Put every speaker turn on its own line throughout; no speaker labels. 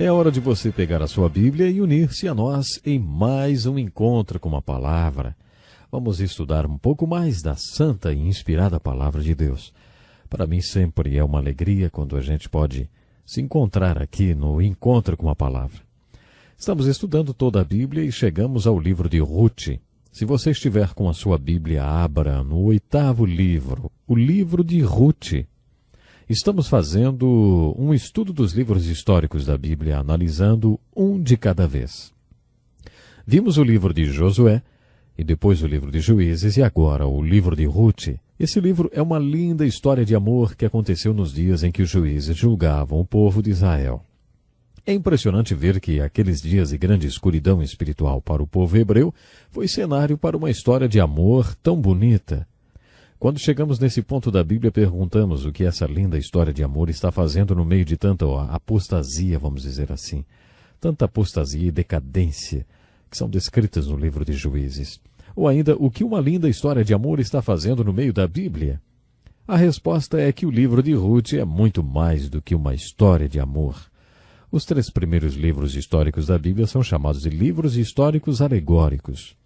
É hora de você pegar a sua Bíblia e unir-se a nós em mais um encontro com a palavra. Vamos estudar um pouco mais da santa e inspirada palavra de Deus. Para mim sempre é uma alegria quando a gente pode se encontrar aqui no encontro com a palavra. Estamos estudando toda a Bíblia e chegamos ao livro de Ruth. Se você estiver com a sua Bíblia, abra no 8º livro, o livro de Ruth. Estamos fazendo um estudo dos livros históricos da Bíblia, analisando um de cada vez. Vimos o livro de Josué, e depois o livro de Juízes, e agora o livro de Ruth. Esse livro é uma linda história de amor que aconteceu nos dias em que os juízes julgavam o povo de Israel. É impressionante ver que aqueles dias de grande escuridão espiritual para o povo hebreu foi cenário para uma história de amor tão bonita. Quando chegamos nesse ponto da Bíblia, perguntamos o que essa linda história de amor está fazendo no meio de tanta apostasia, vamos dizer assim. Tanta apostasia e decadência que são descritas no livro de Juízes. Ou ainda, o que uma linda história de amor está fazendo no meio da Bíblia? A resposta é que o livro de Ruth é muito mais do que uma história de amor. Os 3 primeiros livros históricos da Bíblia são chamados de livros históricos alegóricos.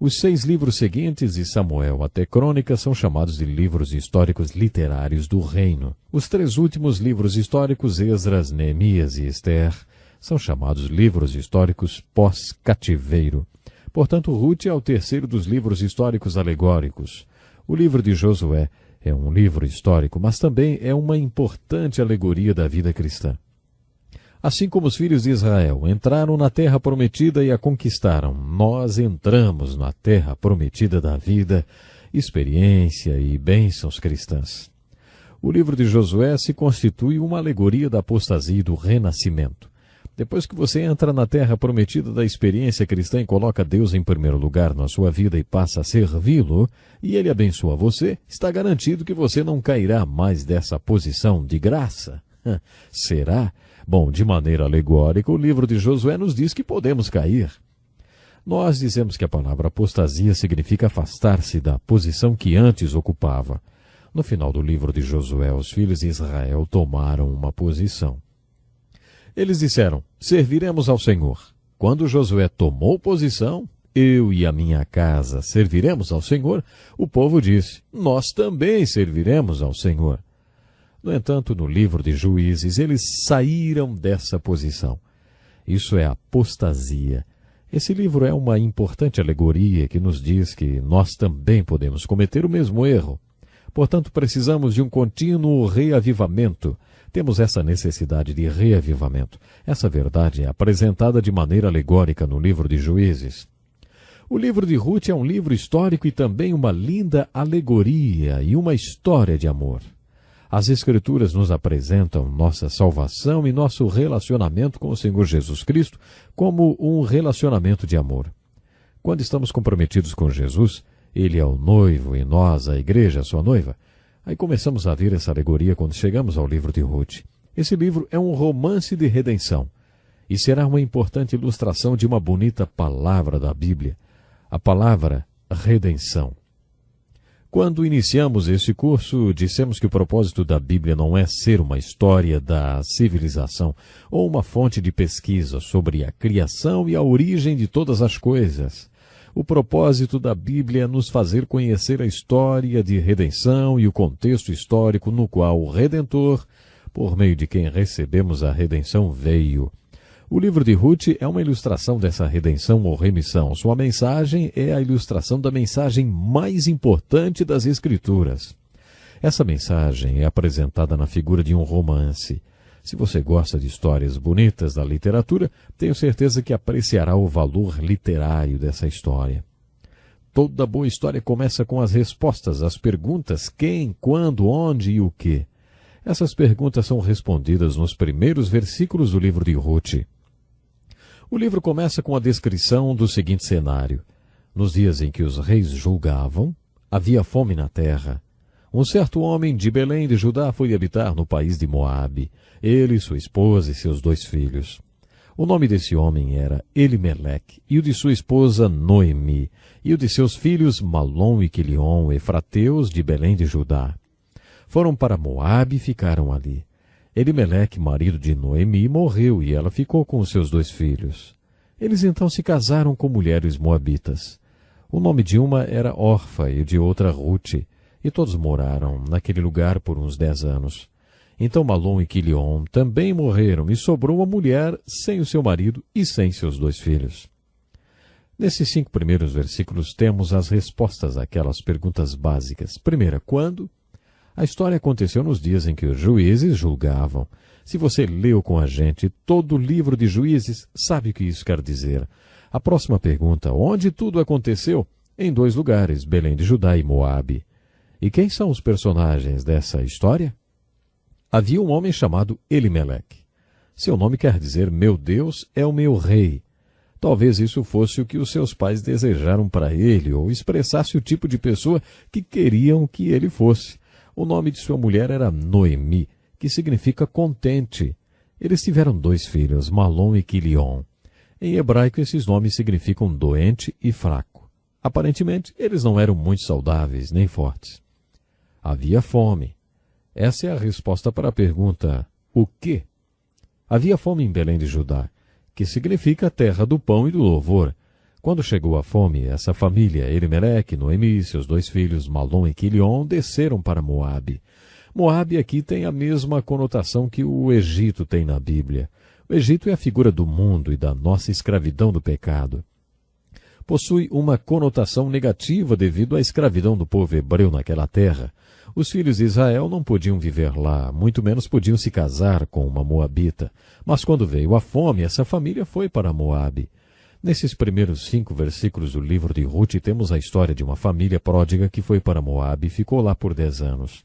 Os 6 livros seguintes, de Samuel até Crônicas, são chamados de livros históricos literários do reino. Os 3 últimos livros históricos, Esdras, Neemias e Esther, são chamados livros históricos pós-cativeiro. Portanto, Ruth é o 3º dos livros históricos alegóricos. O livro de Josué é um livro histórico, mas também é uma importante alegoria da vida cristã. Assim como os filhos de Israel entraram na terra prometida e a conquistaram, nós entramos na terra prometida da vida, experiência e bênçãos cristãs. O livro de Josué se constitui uma alegoria da apostasia e do renascimento. Depois que você entra na terra prometida da experiência cristã e coloca Deus em primeiro lugar na sua vida e passa a servi-lo, e ele abençoa você, está garantido que você não cairá mais dessa posição de graça. Será? Bom, de maneira alegórica, o livro de Josué nos diz que podemos cair. Nós dizemos que a palavra apostasia significa afastar-se da posição que antes ocupava. No final do livro de Josué, os filhos de Israel tomaram uma posição. Eles disseram, serviremos ao Senhor. Quando Josué tomou posição, eu e a minha casa serviremos ao Senhor, o povo disse, nós também serviremos ao Senhor. No entanto, no livro de Juízes, eles saíram dessa posição. Isso é apostasia. Esse livro é uma importante alegoria que nos diz que nós também podemos cometer o mesmo erro. Portanto, precisamos de um contínuo reavivamento. Temos essa necessidade de reavivamento. Essa verdade é apresentada de maneira alegórica no livro de Juízes. O livro de Ruth é um livro histórico e também uma linda alegoria e uma história de amor. As Escrituras nos apresentam nossa salvação e nosso relacionamento com o Senhor Jesus Cristo como um relacionamento de amor. Quando estamos comprometidos com Jesus, Ele é o noivo e nós, a igreja, a sua noiva. Aí começamos a ver essa alegoria quando chegamos ao livro de Ruth. Esse livro é um romance de redenção e será uma importante ilustração de uma bonita palavra da Bíblia, a palavra redenção. Quando iniciamos esse curso, dissemos que o propósito da Bíblia não é ser uma história da civilização ou uma fonte de pesquisa sobre a criação e a origem de todas as coisas. O propósito da Bíblia é nos fazer conhecer a história de redenção e o contexto histórico no qual o Redentor, por meio de quem recebemos a redenção, veio. O livro de Ruth é uma ilustração dessa redenção ou remissão. Sua mensagem é a ilustração da mensagem mais importante das Escrituras. Essa mensagem é apresentada na figura de um romance. Se você gosta de histórias bonitas da literatura, tenho certeza que apreciará o valor literário dessa história. Toda boa história começa com as respostas às perguntas quem, quando, onde e o que. Essas perguntas são respondidas nos primeiros versículos do livro de Ruth. O livro começa com a descrição do seguinte cenário. Nos dias em que os reis julgavam, havia fome na terra. Um certo homem de Belém de Judá foi habitar no país de Moabe, ele, sua esposa e seus 2 filhos. O nome desse homem era Elimeleque, e o de sua esposa Noemi, e o de seus filhos Malom e Quilion, efrateus de Belém de Judá. Foram para Moabe e ficaram ali. Elimeleque, marido de Noemi, morreu e ela ficou com os seus 2 filhos. Eles então se casaram com mulheres moabitas. O nome de uma era Orfa e de outra Rute, e todos moraram naquele lugar por uns 10 anos. Então Malom e Quilion também morreram, e sobrou uma mulher sem o seu marido e sem seus 2 filhos. Nesses 5 primeiros versículos temos as respostas àquelas perguntas básicas. Primeira, quando? A história aconteceu nos dias em que os juízes julgavam. Se você leu com a gente todo o livro de Juízes, sabe o que isso quer dizer. A próxima pergunta, onde tudo aconteceu? Em 2 lugares, Belém de Judá e Moabe. E quem são os personagens dessa história? Havia um homem chamado Elimeleque. Seu nome quer dizer, meu Deus é o meu rei. Talvez isso fosse o que os seus pais desejaram para ele, ou expressasse o tipo de pessoa que queriam que ele fosse. O nome de sua mulher era Noemi, que significa contente. Eles tiveram 2 filhos, Malom e Quilion. Em hebraico, esses nomes significam doente e fraco. Aparentemente, eles não eram muito saudáveis nem fortes. Havia fome. Essa é a resposta para a pergunta, o quê? Havia fome em Belém de Judá, que significa terra do pão e do louvor. Quando chegou a fome, essa família, Elimeleque, Noemi, seus 2 filhos, Malom e Quilion, desceram para Moabe. Moabe aqui tem a mesma conotação que o Egito tem na Bíblia. O Egito é a figura do mundo e da nossa escravidão do pecado. Possui uma conotação negativa devido à escravidão do povo hebreu naquela terra. Os filhos de Israel não podiam viver lá, muito menos podiam se casar com uma moabita. Mas quando veio a fome, essa família foi para Moabe. Nesses primeiros 5 versículos do livro de Rute, temos a história de uma família pródiga que foi para Moabe e ficou lá por 10 anos.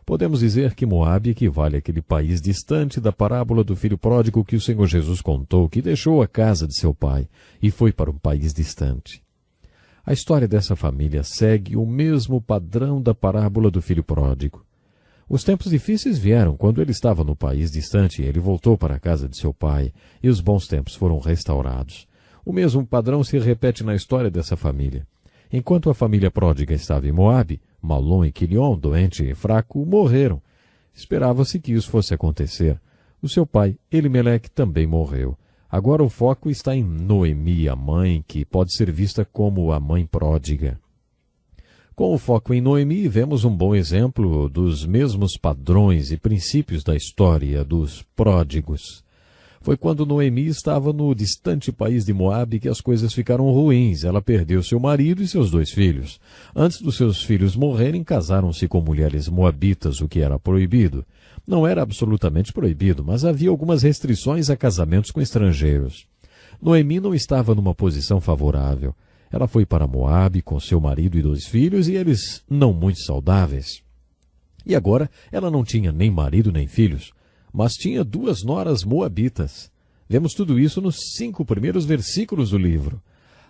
Podemos dizer que Moabe equivale àquele país distante da parábola do filho pródigo que o Senhor Jesus contou, que deixou a casa de seu pai e foi para um país distante. A história dessa família segue o mesmo padrão da parábola do filho pródigo. Os tempos difíceis vieram quando ele estava no país distante e ele voltou para a casa de seu pai, e os bons tempos foram restaurados. O mesmo padrão se repete na história dessa família. Enquanto a família pródiga estava em Moabe, Malom e Quilion, doente e fraco, morreram. Esperava-se que isso fosse acontecer. O seu pai, Elimeleque, também morreu. Agora o foco está em Noemi, a mãe, que pode ser vista como a mãe pródiga. Com o foco em Noemi, vemos um bom exemplo dos mesmos padrões e princípios da história dos pródigos. Foi quando Noemi estava no distante país de Moabe que as coisas ficaram ruins. Ela perdeu seu marido e seus 2 filhos. Antes dos seus filhos morrerem, casaram-se com mulheres moabitas, o que era proibido. Não era absolutamente proibido, mas havia algumas restrições a casamentos com estrangeiros. Noemi não estava numa posição favorável. Ela foi para Moabe com seu marido e 2 filhos, e eles não muito saudáveis. E agora ela não tinha nem marido nem filhos, mas tinha 2 noras moabitas. Vemos tudo isso nos 5 primeiros versículos do livro.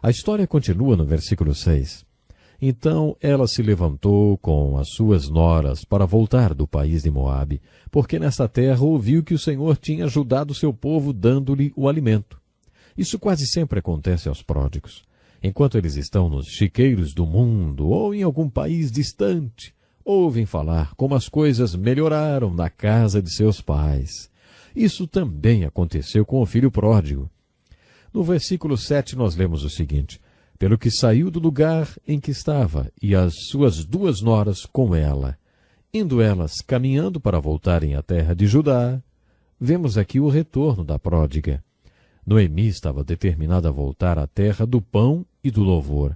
A história continua no versículo 6. Então ela se levantou com as suas noras para voltar do país de Moabe, porque nesta terra ouviu que o Senhor tinha ajudado seu povo dando-lhe o alimento. Isso quase sempre acontece aos pródigos. Enquanto eles estão nos chiqueiros do mundo ou em algum país distante, ouvem falar como as coisas melhoraram na casa de seus pais. Isso também aconteceu com o filho pródigo. No versículo 7 nós lemos o seguinte: pelo que saiu do lugar em que estava, e as suas 2 noras com ela, indo elas caminhando para voltarem à terra de Judá. Vemos aqui o retorno da pródiga. Noemi estava determinada a voltar à terra do pão e do louvor.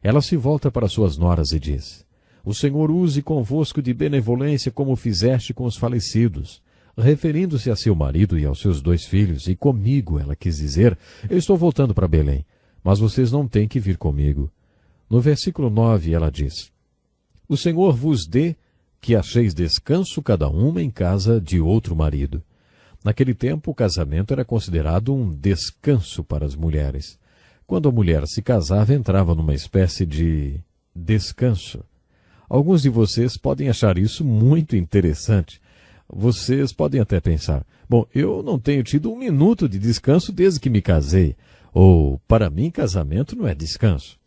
Ela se volta para suas noras e diz: o Senhor use convosco de benevolência como fizeste com os falecidos. Referindo-se a seu marido e aos seus 2 filhos, e comigo, ela quis dizer, eu estou voltando para Belém, mas vocês não têm que vir comigo. No versículo 9 ela diz: o Senhor vos dê que acheis descanso cada uma em casa de outro marido. Naquele tempo, o casamento era considerado um descanso para as mulheres. Quando a mulher se casava, entrava numa espécie de descanso. Alguns de vocês podem achar isso muito interessante. Vocês podem até pensar: bom, eu não tenho tido 1 minuto de descanso desde que me casei. Ou, para mim, casamento não é descanso.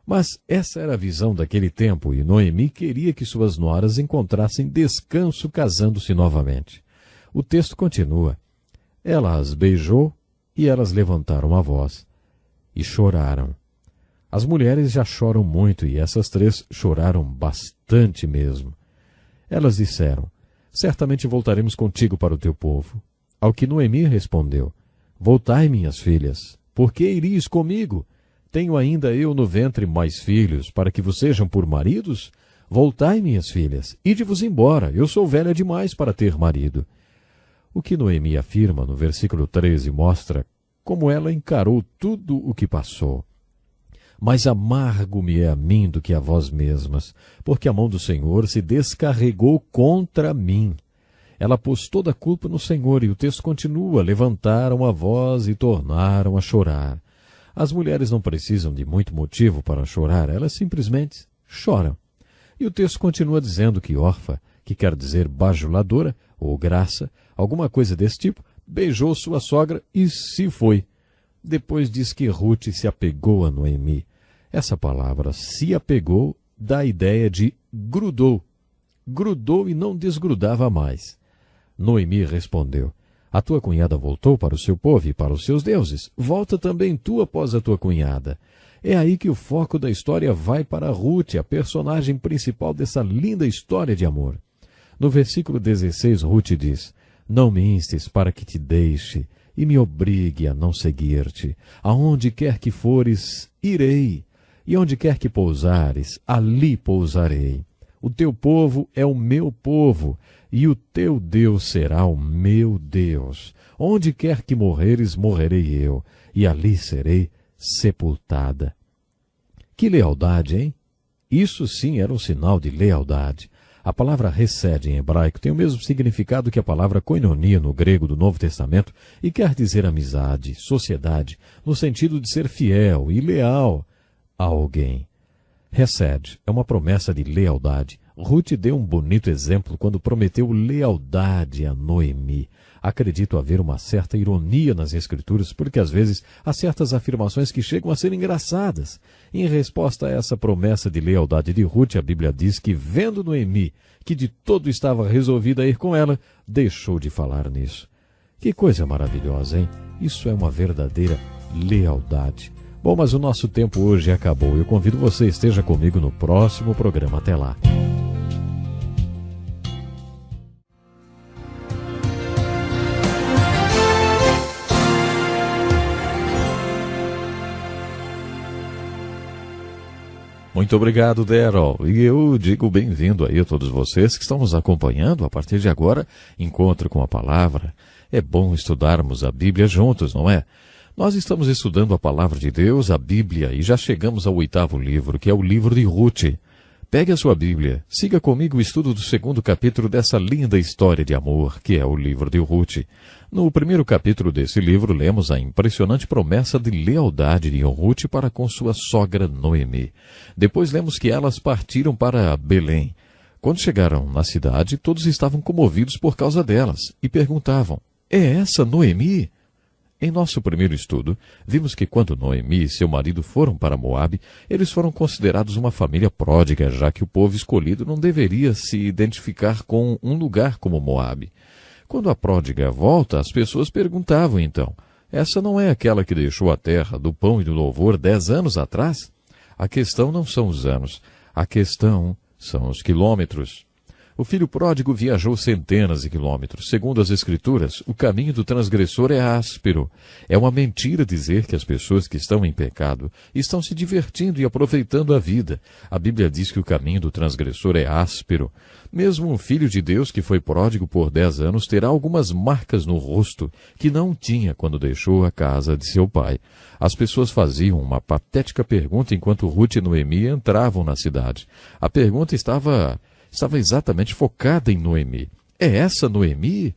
Mas essa era a visão daquele tempo, e Noemi queria que suas noras encontrassem descanso casando-se novamente. O texto continua. Ela as beijou e elas levantaram a voz e choraram. As mulheres já choram muito e essas três choraram bastante mesmo. Elas disseram, certamente voltaremos contigo para o teu povo. Ao que Noemi respondeu, voltai, minhas filhas, por que irias comigo? Tenho ainda eu no ventre mais filhos, para que vos sejam por maridos? Voltai, minhas filhas, ide-vos embora, eu sou velha demais para ter marido. O que Noemi afirma no versículo 13 mostra como ela encarou tudo o que passou. Mas amargo-me é a mim do que a vós mesmas, porque a mão do Senhor se descarregou contra mim. Ela pôs toda a culpa no Senhor, e o texto continua, levantaram a voz e tornaram a chorar. As mulheres não precisam de muito motivo para chorar, elas simplesmente choram. E o texto continua dizendo que Orfa, que quer dizer bajuladora ou graça, alguma coisa desse tipo, beijou sua sogra e se foi. Depois diz que Ruth se apegou a Noemi. Essa palavra se apegou dá a ideia de grudou. Grudou e não desgrudava mais. Noemi respondeu, a tua cunhada voltou para o seu povo e para os seus deuses. Volta também tu após a tua cunhada. É aí que o foco da história vai para Ruth, a personagem principal dessa linda história de amor. No versículo 16, Ruth diz, não me instes para que te deixe e me obrigue a não seguir-te. Aonde quer que fores, irei, e onde quer que pousares, ali pousarei. O teu povo é o meu povo, e o teu Deus será o meu Deus. Onde quer que morreres, morrerei eu, e ali serei sepultada. Que lealdade, hein? Isso sim era um sinal de lealdade. A palavra hesed em hebraico tem o mesmo significado que a palavra koinonia no grego do Novo Testamento e quer dizer amizade, sociedade, no sentido de ser fiel e leal a alguém. Hesed é uma promessa de lealdade. Ruth deu um bonito exemplo quando prometeu lealdade a Noemi. Acredito haver uma certa ironia nas Escrituras, porque às vezes há certas afirmações que chegam a ser engraçadas. Em resposta a essa promessa de lealdade de Ruth, a Bíblia diz que, vendo Noemi, que de todo estava resolvida a ir com ela, deixou de falar nisso. Que coisa maravilhosa, hein? Isso é uma verdadeira lealdade. Bom, mas o nosso tempo hoje acabou. Eu convido você, esteja comigo no próximo programa. Até lá. Muito obrigado, Daryl. E eu digo bem-vindo aí a todos vocês que estão nos acompanhando. A partir de agora, Encontro com a Palavra. É bom estudarmos a Bíblia juntos, não é? Nós estamos estudando a Palavra de Deus, a Bíblia, e já chegamos ao 8º livro, que é o livro de Ruth. Pegue a sua Bíblia, siga comigo o estudo do 2º capítulo dessa linda história de amor, que é o livro de Ruth. No 1º capítulo desse livro, lemos a impressionante promessa de lealdade de Ruth para com sua sogra Noemi. Depois lemos que elas partiram para Belém. Quando chegaram na cidade, todos estavam comovidos por causa delas e perguntavam, é essa Noemi? Em nosso primeiro estudo, vimos que quando Noemi e seu marido foram para Moabe, eles foram considerados uma família pródiga, já que o povo escolhido não deveria se identificar com um lugar como Moabe. Quando a pródiga volta, as pessoas perguntavam então, essa não é aquela que deixou a terra do pão e do louvor 10 anos atrás? A questão não são os anos, a questão são os quilômetros. O filho pródigo viajou centenas de quilômetros. Segundo as Escrituras, o caminho do transgressor é áspero. É uma mentira dizer que as pessoas que estão em pecado estão se divertindo e aproveitando a vida. A Bíblia diz que o caminho do transgressor é áspero. Mesmo um filho de Deus que foi pródigo por 10 anos terá algumas marcas no rosto que não tinha quando deixou a casa de seu pai. As pessoas faziam uma patética pergunta enquanto Ruth e Noemi entravam na cidade. A pergunta estava exatamente focada em Noemi. É essa Noemi?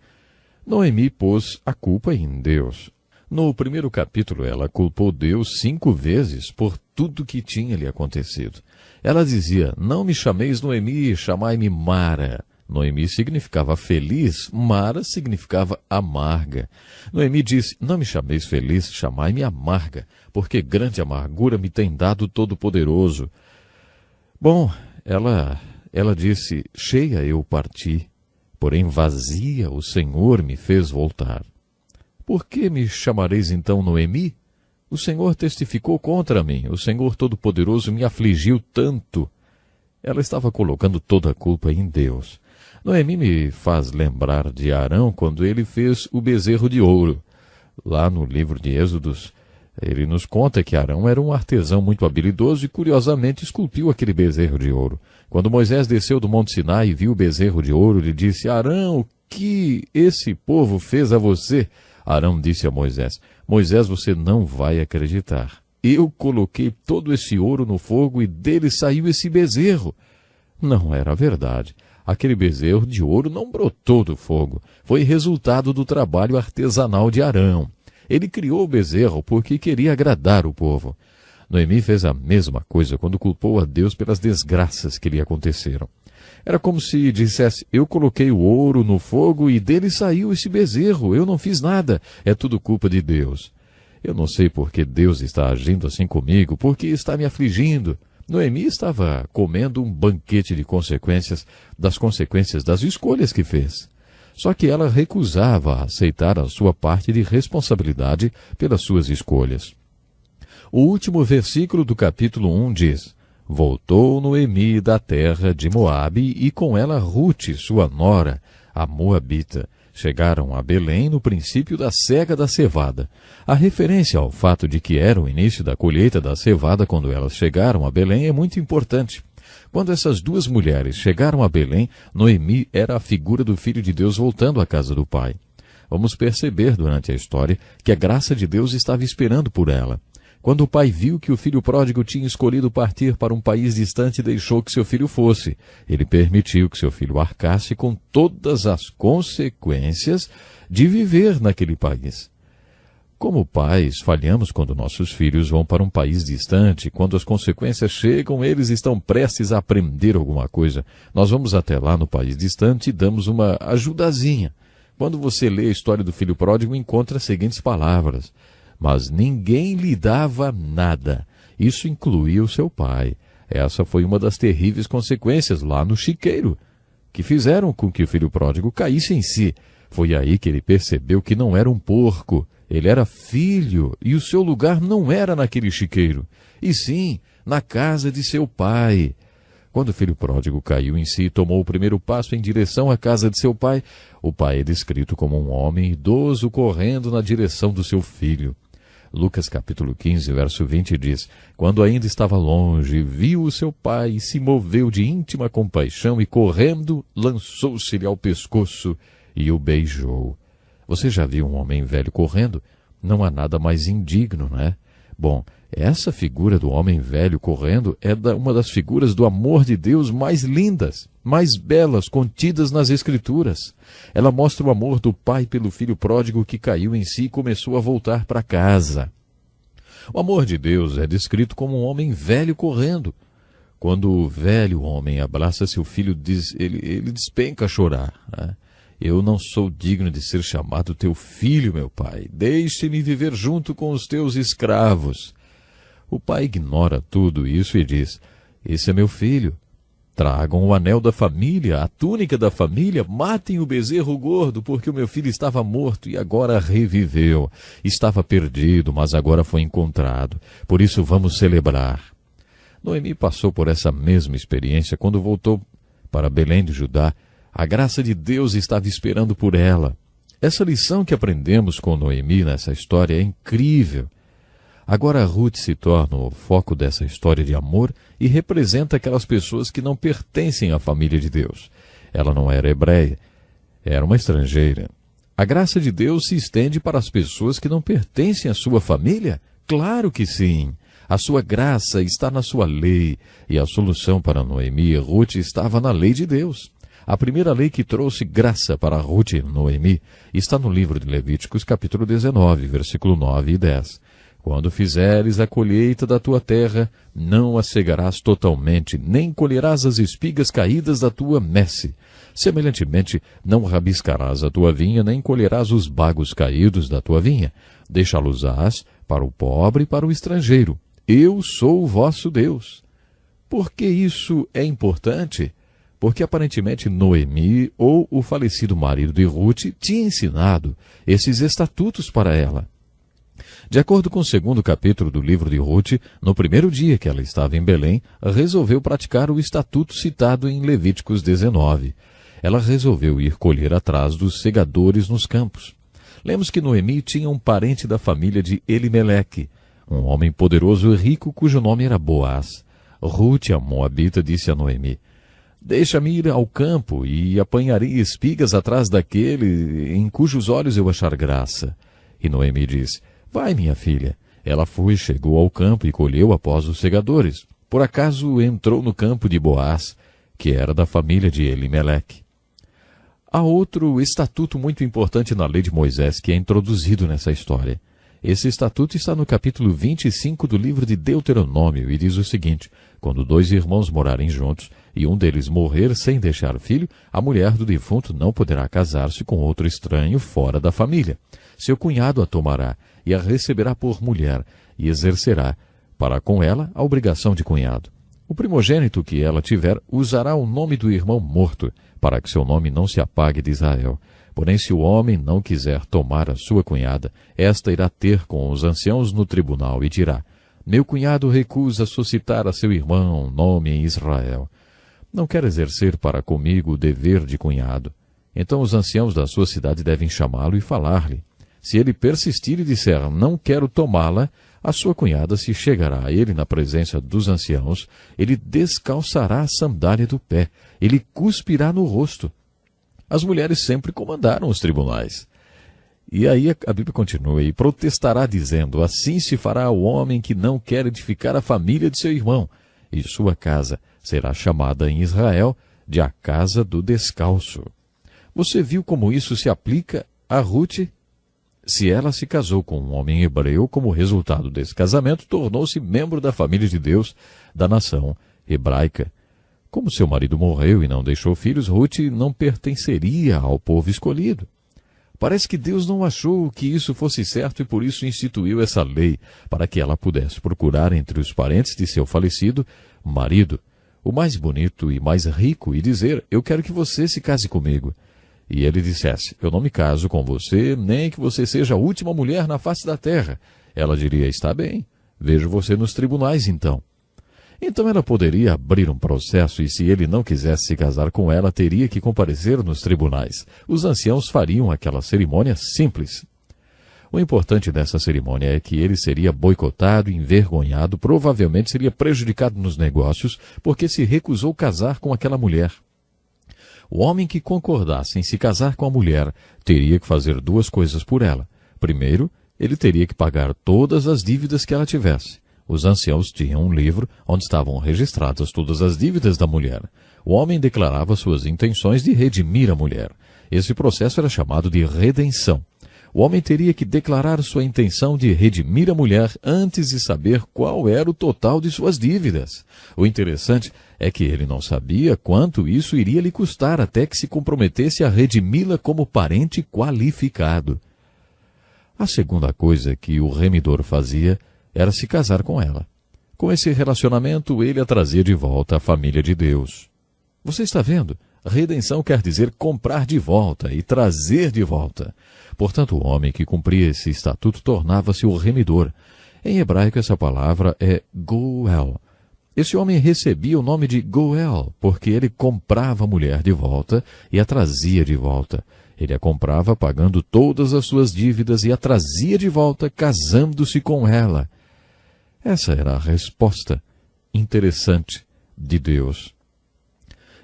Noemi pôs a culpa em Deus. No 1º capítulo, ela culpou Deus 5 vezes por tudo que tinha lhe acontecido. Ela dizia, não me chameis Noemi, chamai-me Mara. Noemi significava feliz, Mara significava amarga. Noemi disse, não me chameis feliz, chamai-me amarga, porque grande amargura me tem dado o Todo-Poderoso. Bom, ela disse, cheia eu parti, porém vazia o Senhor me fez voltar. Por que me chamareis então Noemi? O Senhor testificou contra mim, o Senhor Todo-Poderoso me afligiu tanto. Ela estava colocando toda a culpa em Deus. Noemi me faz lembrar de Arão quando ele fez o bezerro de ouro. Lá no livro de Êxodos, ele nos conta que Arão era um artesão muito habilidoso e curiosamente esculpiu aquele bezerro de ouro. Quando Moisés desceu do Monte Sinai e viu o bezerro de ouro, ele disse: Arão, o que esse povo fez a você? Arão disse a Moisés: Moisés, você não vai acreditar. Eu coloquei todo esse ouro no fogo e dele saiu esse bezerro. Não era verdade. Aquele bezerro de ouro não brotou do fogo. Foi resultado do trabalho artesanal de Arão. Ele criou o bezerro porque queria agradar o povo. Noemi fez a mesma coisa quando culpou a Deus pelas desgraças que lhe aconteceram. Era como se dissesse: eu coloquei o ouro no fogo e dele saiu esse bezerro. Eu não fiz nada. É tudo culpa de Deus. Eu não sei por que Deus está agindo assim comigo, por que está me afligindo. Noemi estava comendo um banquete de consequências das escolhas que fez. Só que ela recusava aceitar a sua parte de responsabilidade pelas suas escolhas. O último versículo do capítulo 1 diz: Voltou Noemi da terra de Moabe e com ela Rute, sua nora, a Moabita. Chegaram a Belém no princípio da cega da cevada. A referência ao fato de que era o início da colheita da cevada quando elas chegaram a Belém é muito importante. Quando essas duas mulheres chegaram a Belém, Noemi era a figura do Filho de Deus voltando à casa do Pai. Vamos perceber durante a história que a graça de Deus estava esperando por ela. Quando o pai viu que o filho pródigo tinha escolhido partir para um país distante, deixou que seu filho fosse. Ele permitiu que seu filho arcasse com todas as consequências de viver naquele país. Como pais, falhamos quando nossos filhos vão para um país distante. Quando as consequências chegam, eles estão prestes a aprender alguma coisa. Nós vamos até lá no país distante e damos uma ajudazinha. Quando você lê a história do filho pródigo, encontra as seguintes palavras: mas ninguém lhe dava nada. Isso incluía o seu pai. Essa foi uma das terríveis consequências lá no chiqueiro, que fizeram com que o filho pródigo caísse em si. Foi aí que ele percebeu que não era um porco, ele era filho, e o seu lugar não era naquele chiqueiro, e sim na casa de seu pai. Quando o filho pródigo caiu em si e tomou o primeiro passo em direção à casa de seu pai, o pai é descrito como um homem idoso correndo na direção do seu filho. Lucas capítulo 15, verso 20 diz: Quando ainda estava longe, viu o seu pai e se moveu de íntima compaixão e, correndo, lançou-se-lhe ao pescoço e o beijou. Você já viu um homem velho correndo? Não há nada mais indigno, não é? Bom, essa figura do homem velho correndo é uma das figuras do amor de Deus mais lindas, mais belas, contidas nas Escrituras. Ela mostra o amor do pai pelo filho pródigo que caiu em si e começou a voltar para casa. O amor de Deus é descrito como um homem velho correndo. Quando o velho homem abraça seu filho, ele despenca a chorar, né? Eu não sou digno de ser chamado teu filho, meu pai. Deixe-me viver junto com os teus escravos. O pai ignora tudo isso e diz: esse é meu filho. Tragam o anel da família, a túnica da família, matem o bezerro gordo, porque o meu filho estava morto e agora reviveu. Estava perdido, mas agora foi encontrado. Por isso vamos celebrar. Noemi passou por essa mesma experiência quando voltou para Belém de Judá. A graça de Deus estava esperando por ela. Essa lição que aprendemos com Noemi nessa história é incrível. Agora Ruth se torna o foco dessa história de amor e representa aquelas pessoas que não pertencem à família de Deus. Ela não era hebreia, era uma estrangeira. A graça de Deus se estende para as pessoas que não pertencem à sua família? Claro que sim. A sua graça está na sua lei, e a solução para Noemi e Ruth estava na lei de Deus. A primeira lei que trouxe graça para Ruth e Noemi está no livro de Levíticos, capítulo 19, versículo 9 e 10. Quando fizeres a colheita da tua terra, não a cegarás totalmente, nem colherás as espigas caídas da tua messe. Semelhantemente, não rabiscarás a tua vinha, nem colherás os bagos caídos da tua vinha. Deixá-los-ás para o pobre e para o estrangeiro. Eu sou o vosso Deus. Por que isso é importante? porque aparentemente Noemi ou o falecido marido de Ruth tinha ensinado esses estatutos para ela. De acordo com o 2º capítulo do livro de Ruth, no primeiro dia que ela estava em Belém, resolveu praticar o estatuto citado em Levíticos 19. Ela resolveu ir colher atrás dos segadores nos campos. Lemos que Noemi tinha um parente da família de Elimeleque, um homem poderoso e rico cujo nome era Boaz. Ruth, a moabita, disse a Noemi: deixa-me ir ao campo e apanharei espigas atrás daquele em cujos olhos eu achar graça. E Noemi disse: vai, minha filha. Ela foi, chegou ao campo e colheu após os segadores. Por acaso entrou no campo de Boaz, que era da família de Elimeleque. Há outro estatuto muito importante na lei de Moisés que é introduzido nessa história. Esse estatuto está no capítulo 25 do livro de Deuteronômio e diz o seguinte: quando 2 irmãos morarem juntos e um deles morrer sem deixar filho, a mulher do defunto não poderá casar-se com outro estranho fora da família. Seu cunhado a tomará e a receberá por mulher e exercerá para com ela a obrigação de cunhado. O primogênito que ela tiver usará o nome do irmão morto, para que seu nome não se apague de Israel. Porém, se o homem não quiser tomar a sua cunhada, esta irá ter com os anciãos no tribunal e dirá: meu cunhado recusa suscitar a seu irmão nome em Israel. Não quer exercer para comigo o dever de cunhado. Então os anciãos da sua cidade devem chamá-lo e falar-lhe. Se ele persistir e disser: não quero tomá-la, a sua cunhada se chegará a ele na presença dos anciãos, ele descalçará a sandália do pé, ele cuspirá no rosto. As mulheres sempre comandaram os tribunais. E aí a Bíblia continua: e protestará dizendo: assim se fará ao homem que não quer edificar a família de seu irmão, e sua casa será chamada em Israel de a casa do descalço. Você viu como isso se aplica a Ruth? Se ela se casou com um homem hebreu, como resultado desse casamento, tornou-se membro da família de Deus, da nação hebraica. Como seu marido morreu e não deixou filhos, Ruth não pertenceria ao povo escolhido. Parece que Deus não achou que isso fosse certo e por isso instituiu essa lei, para que ela pudesse procurar entre os parentes de seu falecido marido o mais bonito e mais rico e dizer: eu quero que você se case comigo. E ele dissesse: eu não me caso com você, nem que você seja a última mulher na face da terra. Ela diria: está bem, vejo você nos tribunais então. Então ela poderia abrir um processo e se ele não quisesse se casar com ela, teria que comparecer nos tribunais. Os anciãos fariam aquela cerimônia simples. O importante dessa cerimônia é que ele seria boicotado, envergonhado, provavelmente seria prejudicado nos negócios, porque se recusou casar com aquela mulher. O homem que concordasse em se casar com a mulher teria que fazer 2 coisas por ela. Primeiro, ele teria que pagar todas as dívidas que ela tivesse. Os anciãos tinham um livro onde estavam registradas todas as dívidas da mulher. O homem declarava suas intenções de redimir a mulher. Esse processo era chamado de redenção. O homem teria que declarar sua intenção de redimir a mulher antes de saber qual era o total de suas dívidas. O interessante é que ele não sabia quanto isso iria lhe custar até que se comprometesse a redimi-la como parente qualificado. A segunda coisa que o remidor fazia era se casar com ela. Com esse relacionamento, ele a trazia de volta à família de Deus. Você está vendo? Redenção quer dizer comprar de volta e trazer de volta. Portanto, o homem que cumpria esse estatuto tornava-se o remidor. Em hebraico, essa palavra é Goel. Esse homem recebia o nome de Goel, porque ele comprava a mulher de volta e a trazia de volta. Ele a comprava pagando todas as suas dívidas e a trazia de volta casando-se com ela. Essa era a resposta interessante de Deus.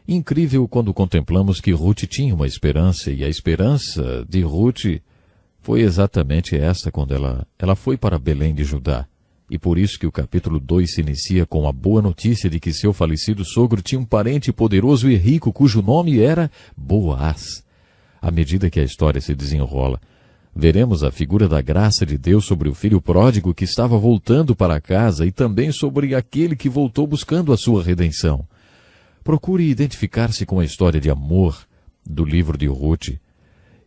Incrível quando contemplamos que Ruth tinha uma esperança, e a esperança de Ruth foi exatamente esta quando ela foi para Belém de Judá. E por isso que o capítulo 2 se inicia com a boa notícia de que seu falecido sogro tinha um parente poderoso e rico cujo nome era Boaz. À medida que a história se desenrola, veremos a figura da graça de Deus sobre o filho pródigo que estava voltando para casa e também sobre aquele que voltou buscando a sua redenção. Procure identificar-se com a história de amor do livro de Ruth.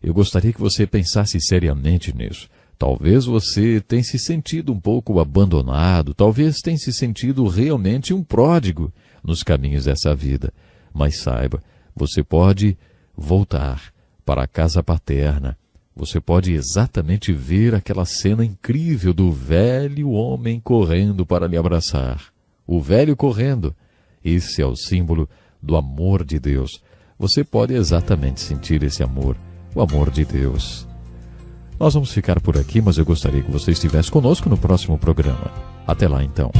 Eu gostaria que você pensasse seriamente nisso. Talvez você tenha se sentido um pouco abandonado, talvez tenha se sentido realmente um pródigo nos caminhos dessa vida. Mas saiba, você pode voltar para a casa paterna. Você pode exatamente ver aquela cena incrível do velho homem correndo para lhe abraçar. O velho correndo. Esse é o símbolo do amor de Deus. Você pode exatamente sentir esse amor, o amor de Deus. Nós vamos ficar por aqui, mas eu gostaria que você estivesse conosco no próximo programa. Até lá, então.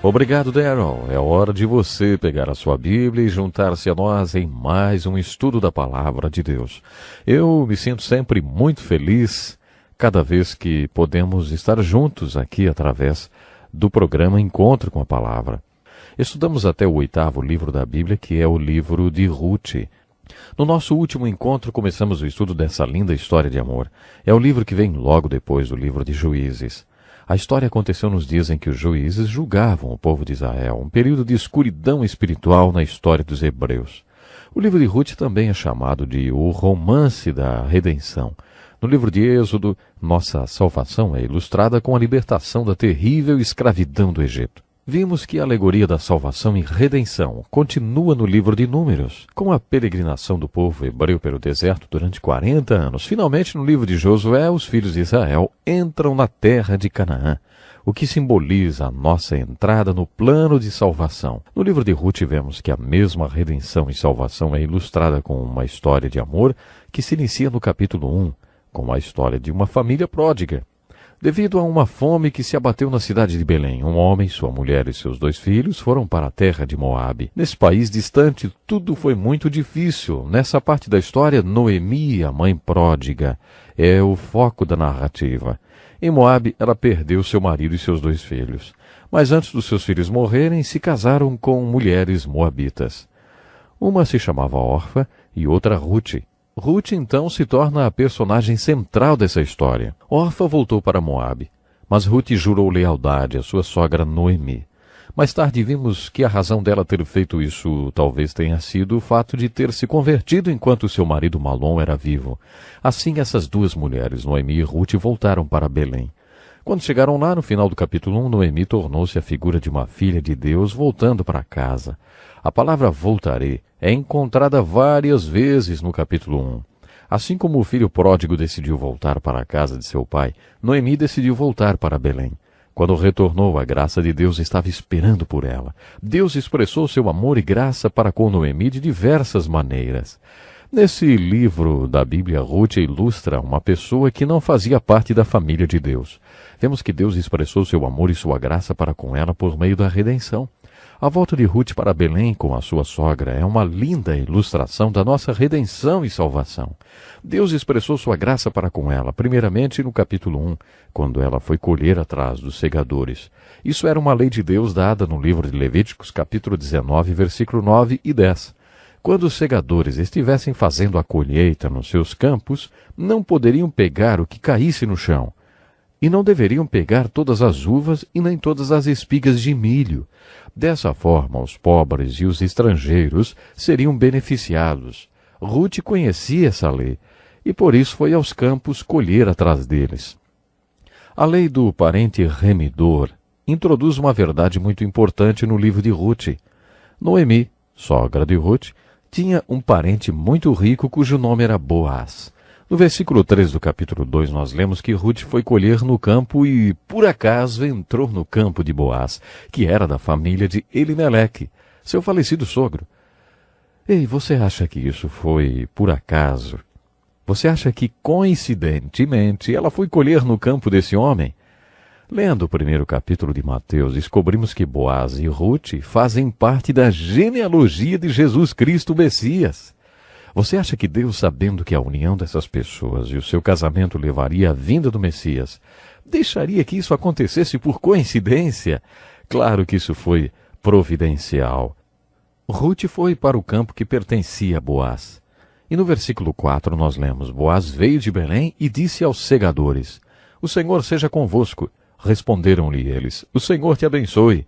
Obrigado, Daryl. É hora de você pegar a sua Bíblia e juntar-se a nós em mais um estudo da Palavra de Deus. Eu me sinto sempre muito feliz cada vez que podemos estar juntos aqui através do programa Encontro com a Palavra. Estudamos até o 8º livro da Bíblia, que é o livro de Ruth. No nosso último encontro, começamos o estudo dessa linda história de amor. É o livro que vem logo depois do livro de Juízes. A história aconteceu nos dias em que os juízes julgavam o povo de Israel, um período de escuridão espiritual na história dos hebreus. O livro de Ruth também é chamado de o romance da redenção. No livro de Êxodo, nossa salvação é ilustrada com a libertação da terrível escravidão do Egito. Vimos que a alegoria da salvação e redenção continua no livro de Números, com a peregrinação do povo hebreu pelo deserto durante 40 anos. Finalmente, no livro de Josué, os filhos de Israel entram na terra de Canaã, o que simboliza a nossa entrada no plano de salvação. No livro de Ruth, vemos que a mesma redenção e salvação é ilustrada com uma história de amor que se inicia no capítulo 1, com a história de uma família pródiga. Devido a uma fome que se abateu na cidade de Belém, um homem, sua mulher e seus 2 filhos foram para a terra de Moabe. Nesse país distante, tudo foi muito difícil. Nessa parte da história, Noemi, a mãe pródiga, é o foco da narrativa. Em Moabe, ela perdeu seu marido e seus 2 filhos. Mas antes dos seus filhos morrerem, se casaram com mulheres moabitas. Uma se chamava Orfa e outra Ruth. Ruth, então, se torna a personagem central dessa história. Orfa voltou para Moabe, mas Ruth jurou lealdade à sua sogra Noemi. Mais tarde vimos que a razão dela ter feito isso talvez tenha sido o fato de ter se convertido enquanto seu marido Malom era vivo. Assim, essas 2 mulheres, Noemi e Ruth, voltaram para Belém. Quando chegaram lá, no final do capítulo 1, Noemi tornou-se a figura de uma filha de Deus voltando para casa. A palavra voltarei é encontrada várias vezes no capítulo 1. Assim como o filho pródigo decidiu voltar para a casa de seu pai, Noemi decidiu voltar para Belém. Quando retornou, a graça de Deus estava esperando por ela. Deus expressou seu amor e graça para com Noemi de diversas maneiras. Nesse livro da Bíblia, Ruth ilustra uma pessoa que não fazia parte da família de Deus. Vemos que Deus expressou seu amor e sua graça para com ela por meio da redenção. A volta de Ruth para Belém com a sua sogra é uma linda ilustração da nossa redenção e salvação. Deus expressou sua graça para com ela, primeiramente no capítulo 1, quando ela foi colher atrás dos segadores. Isso era uma lei de Deus dada no livro de Levíticos, capítulo 19, versículo 9 e 10. Quando os segadores estivessem fazendo a colheita nos seus campos, não poderiam pegar o que caísse no chão. E não deveriam pegar todas as uvas e nem todas as espigas de milho. Dessa forma, os pobres e os estrangeiros seriam beneficiados. Ruth conhecia essa lei, e por isso foi aos campos colher atrás deles. A lei do parente remidor introduz uma verdade muito importante no livro de Ruth. Noemi, sogra de Ruth, tinha um parente muito rico cujo nome era Boaz. No versículo 3 do capítulo 2, nós lemos que Ruth foi colher no campo e, por acaso, entrou no campo de Boaz, que era da família de Elimeleque, seu falecido sogro. Ei, você acha que isso foi por acaso? Você acha que, coincidentemente, ela foi colher no campo desse homem? Lendo o 1º capítulo de Mateus, descobrimos que Boaz e Ruth fazem parte da genealogia de Jesus Cristo, o Messias. Você acha que Deus, sabendo que a união dessas pessoas e o seu casamento levaria à vinda do Messias, deixaria que isso acontecesse por coincidência? Claro que isso foi providencial. Ruth foi para o campo que pertencia a Boaz. E no versículo 4 nós lemos: Boaz veio de Belém e disse aos segadores: O Senhor seja convosco. Responderam-lhe eles: O Senhor te abençoe.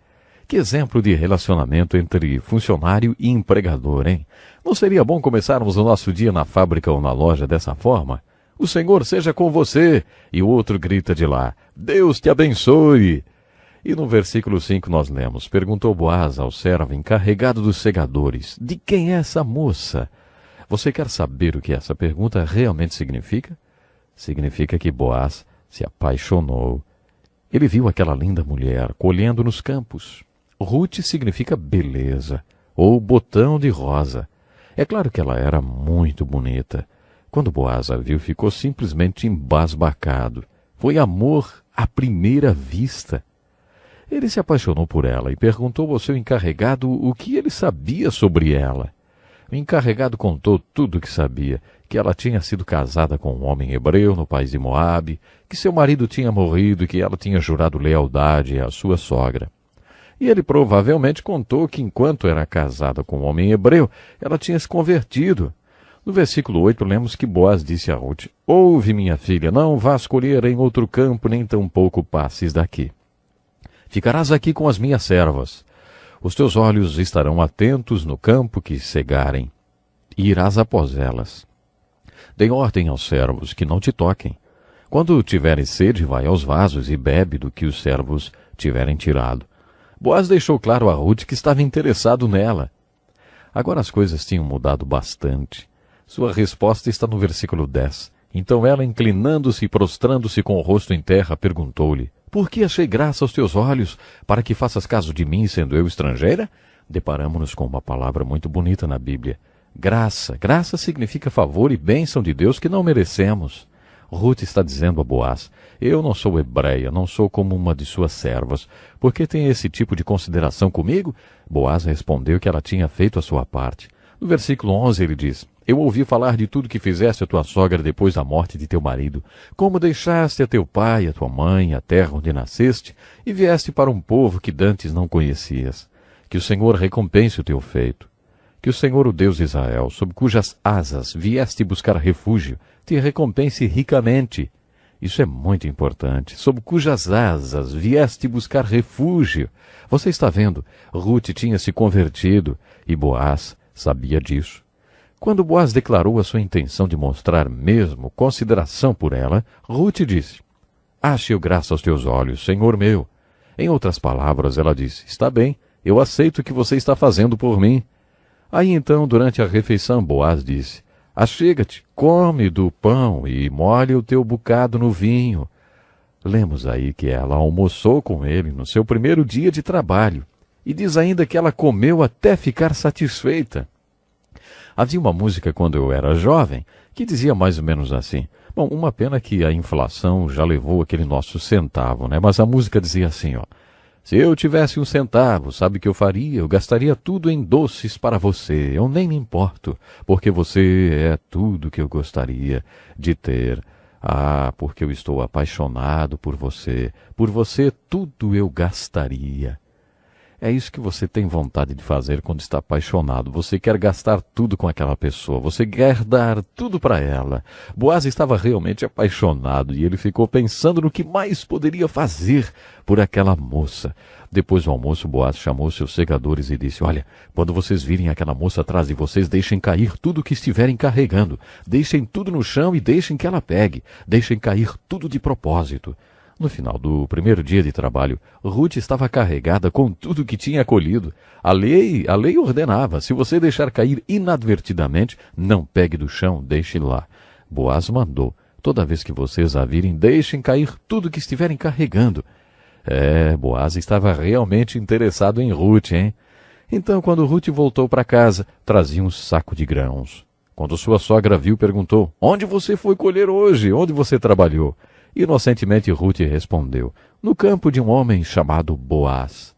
Que exemplo de relacionamento entre funcionário e empregador, hein? Não seria bom começarmos o nosso dia na fábrica ou na loja dessa forma? O Senhor seja com você! E o outro grita de lá, Deus te abençoe! E no versículo 5 nós lemos, perguntou Boaz ao servo encarregado dos segadores, de quem é essa moça? Você quer saber o que essa pergunta realmente significa? Significa que Boaz se apaixonou. Ele viu aquela linda mulher colhendo nos campos. Ruth significa beleza, ou botão de rosa. É claro que ela era muito bonita. Quando Boaz a viu, ficou simplesmente embasbacado. Foi amor à primeira vista. Ele se apaixonou por ela e perguntou ao seu encarregado o que ele sabia sobre ela. O encarregado contou tudo o que sabia, que ela tinha sido casada com um homem hebreu no país de Moabe, que seu marido tinha morrido e que ela tinha jurado lealdade à sua sogra. E ele provavelmente contou que enquanto era casada com um homem hebreu, ela tinha se convertido. No versículo 8 lemos que Boaz disse a Ruth, ouve, minha filha, não vás colher em outro campo, nem tampouco passes daqui. Ficarás aqui com as minhas servas. Os teus olhos estarão atentos no campo que cegarem, e irás após elas. Dê ordem aos servos que não te toquem. Quando tiveres sede, vai aos vasos e bebe do que os servos tiverem tirado. Boaz deixou claro a Ruth que estava interessado nela. Agora as coisas tinham mudado bastante. Sua resposta está no versículo 10. Então ela, inclinando-se e prostrando-se com o rosto em terra, perguntou-lhe, por que achei graça aos teus olhos, para que faças caso de mim, sendo eu estrangeira? Deparamo-nos com uma palavra muito bonita na Bíblia. Graça. Graça significa favor e bênção de Deus que não merecemos. Ruth está dizendo a Boaz, eu não sou hebreia, não sou como uma de suas servas. Por que tem esse tipo de consideração comigo? Boaz respondeu que ela tinha feito a sua parte. No versículo 11 ele diz, eu ouvi falar de tudo que fizeste a tua sogra depois da morte de teu marido, como deixaste a teu pai, a tua mãe, a terra onde nasceste, e vieste para um povo que dantes não conhecias. Que o Senhor recompense o teu feito. Que o Senhor, o Deus de Israel, sob cujas asas vieste buscar refúgio, te recompense ricamente. Isso é muito importante. Sob cujas asas vieste buscar refúgio. Você está vendo, Ruth tinha se convertido e Boaz sabia disso. Quando Boaz declarou a sua intenção de mostrar mesmo consideração por ela, Ruth disse, ache eu graça aos teus olhos, Senhor meu. Em outras palavras, ela disse, está bem, eu aceito o que você está fazendo por mim. Aí então, durante a refeição, Boaz disse, achega-te, come do pão e molha o teu bocado no vinho. Lemos aí que ela almoçou com ele no seu primeiro dia de trabalho, e diz ainda que ela comeu até ficar satisfeita. Havia uma música quando eu era jovem que dizia mais ou menos assim. Bom, uma pena que a inflação já levou aquele nosso centavo, né? Mas a música dizia assim, ó. Se eu tivesse um centavo, sabe o que eu faria? Eu gastaria tudo em doces para você. Eu nem me importo, porque você é tudo que eu gostaria de ter. Ah, porque eu estou apaixonado por você. Por você tudo eu gastaria. É isso que você tem vontade de fazer quando está apaixonado. Você quer gastar tudo com aquela pessoa. Você quer dar tudo para ela. Boaz estava realmente apaixonado e ele ficou pensando no que mais poderia fazer por aquela moça. Depois do almoço, Boaz chamou seus segadores e disse, olha, quando vocês virem aquela moça atrás de vocês, deixem cair tudo o que estiverem carregando. Deixem tudo no chão e deixem que ela pegue. Deixem cair tudo de propósito. No final do primeiro dia de trabalho, Ruth estava carregada com tudo que tinha colhido. A lei ordenava, se você deixar cair inadvertidamente, não pegue do chão, deixe lá. Boaz mandou, toda vez que vocês a virem, deixem cair tudo que estiverem carregando. Boaz estava realmente interessado em Ruth, hein? Então, quando Ruth voltou para casa, trazia um saco de grãos. Quando sua sogra viu, perguntou, onde você foi colher hoje? Onde você trabalhou? Inocentemente Ruth respondeu, no campo de um homem chamado Boaz.